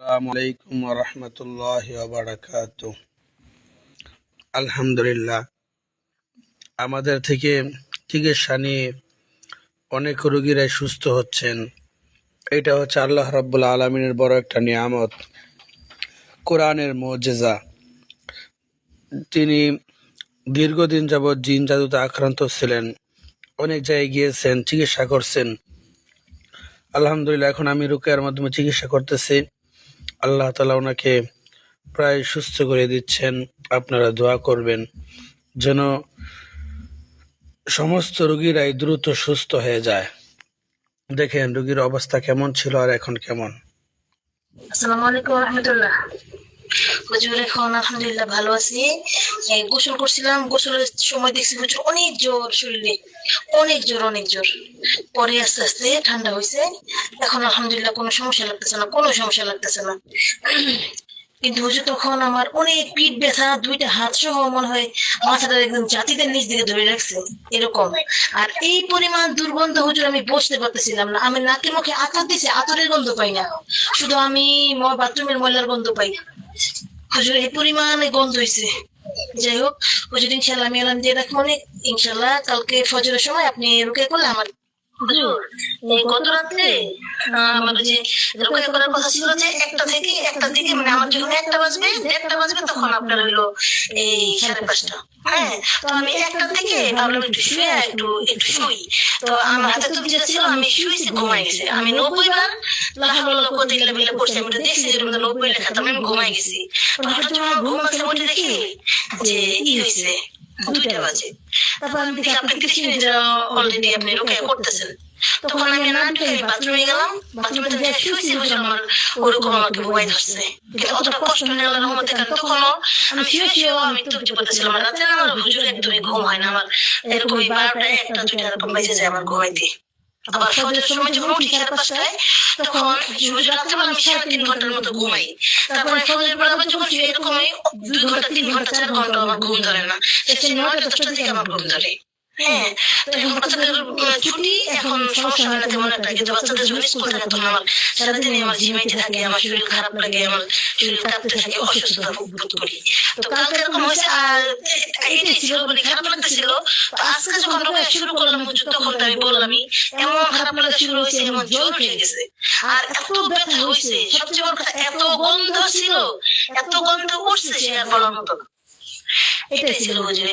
আসসালামু আলাইকুম ওয়া রাহমাতুল্লাহি ওয়া বারাকাতুহু। আলহামদুলিল্লাহ, আমাদের থেকে চিকিৎসা নিয়ে অনেক রোগীরাই সুস্থ হচ্ছেন। এটা হচ্ছে আল্লাহ রাব্বুল আলামিনের বড় একটা নিয়ামত, কোরআনের মুজিজা। তিনি দীর্ঘদিন যাবৎ জিন জাদুতে আক্রান্ত ছিলেন, অনেক জায়গায় গিয়েছেন, চিকিৎসা করছেন। আলহামদুলিল্লাহ, এখন আমি রুকিয়ার মাধ্যমে চিকিৎসা করতেছি। আল্লাহ তাআলা ওনাকে প্রায় সুস্থ করে দিচ্ছেন। আপনারা দোয়া করবেন যেন সমস্ত রোগীরাই দ্রুত সুস্থ হয়ে যায়। দেখেন রোগীর অবস্থা কেমন ছিল আর এখন কেমন। আসসালামু আলাইকুম ওয়া রাহমাতুল্লাহ। হুজুর এখন আলহামদুলিল্লাহ ভালো আছি। গোসল করছিলাম, গোসলের সময় দেখছি হুজুর অনেক জ্বর, শরীরে অনেক জ্বর। পরে আস্তে আস্তে ঠান্ডা হয়েছে। এখন আলহামদুলিল্লাহ কোনো সমস্যা লাগতেছে না। কিন্তু হুজুর তখন আমার অনেক পিঠ ব্যথা, দুইটা হাত সহ মনে হয় মাথাটা একদম জাতিদের নিচ দিকে ধরে রাখছে এরকম। আর এই পরিমাণ দুর্গন্ধ হুজুর, আমি বসতে পারতেছিলাম না। আমি নাকে মুখে আতর দিছি, আতরের গন্ধ পাই না, শুধু আমি বাথরুমের ময়লার গন্ধ পাই। হুজুর এই পরিমাণে গন্ধ হয়েছে। যাই হোক হুজুর, ইনশাল্লাহ আমি এলাম দিয়ে রাখবো। ইনশাল্লাহ কালকে ফজরের সময় আপনি রুকে করলে আমার হুজুর এই গত রাত্রে আমার যে রুকে করার কথা ছিল যে একটার দিকে, মানে আমার যখন 1টা বাজবে তখন আপনার হইলো এই 5:30। হ্যাঁ, তো আমি 1টার দিকে ভাবলাম একটু শুয়ে একটু শুই। তো আমার হাতে তো যেটা ছিল, আমি শুয়েছি, ঘুমাই গেছি। আমি 90 বার লা হাওলা ওয়ালা কুওয়াতা ইল্লা বিল্লাহ পড়ছি। আমি তো দেখছি যেটা 90 লেখা, তো আমি ঘুমাই গেছি। তো হঠাৎ যখন আমার ঘুম আসছে, ওটা দেখি যে হয়েছে 2টা বাজে। তারপর আমি দেখি আপনি 30 মিনিট অলরেডি আপনি রুকিয়া করতেছেন। তখন আমি না ঢুকে বাথরুমে গেলাম। বাথরুমে যা শুয়েছি হুজুর, আমার ওরকম আমাকে বুবাই ধরছে। কিন্তু অতটা কষ্ট নেই আল্লাহর রহমতে, কারণ তখনও আমি শুয়েও আমি তুলতে পারতেছিলাম না। রাতে আমার হুজুর একদমই ঘুম হয় না। আমার এরকমই 12টা 1টা 2টা এরকম বেজে যায় আমার ঘুমাইতে। আবার ফজরের সময় যখন উঠি 5:30টায়, তখন হুজুর রাত্রেবেলা আমি 3.5 ঘন্টার মতো ঘুমাই। তারপরে ফজরের পর আবার যখন শুই, এরকমই 2 ঘন্টা 3 ঘন্টা 4 ঘন্টা আমার ঘুম ধরে না। শেষে 9টা 10টার দিকে আমার ঘুম ধরে। হ্যাঁ, তো এখন বাচ্চাদের ছুটি, এখন সমস্যা হয় না তেমন একটা। কিন্তু বাচ্চাদের যখন স্কুল থাকে তখন আমার সারাদিনই আমার ঝিমাইতে থাকে, আমার শরীর খারাপ লাগে, আমার শরীর কাঁপতে থাকে, অসুস্থতা বোধ করি। তো কালকে এরকম হয়েছে, আর এটাই ছিল, মানে খারাপ লাগতেছিল। তো আজকে যখন রোগা শুরু করলাম হুজুর, তখন তো আমি বললামই এমন খারাপ লাগা শুরু হয়েছে, এমন জ্বর উঠে গেছে, আর এত ব্যথা হয়েছে। সবচেয়ে বড় কথা, এত গন্ধ ছিল, এত গন্ধ উঠছে সে আর বলার মতো। এটাই ছিল হুজুর।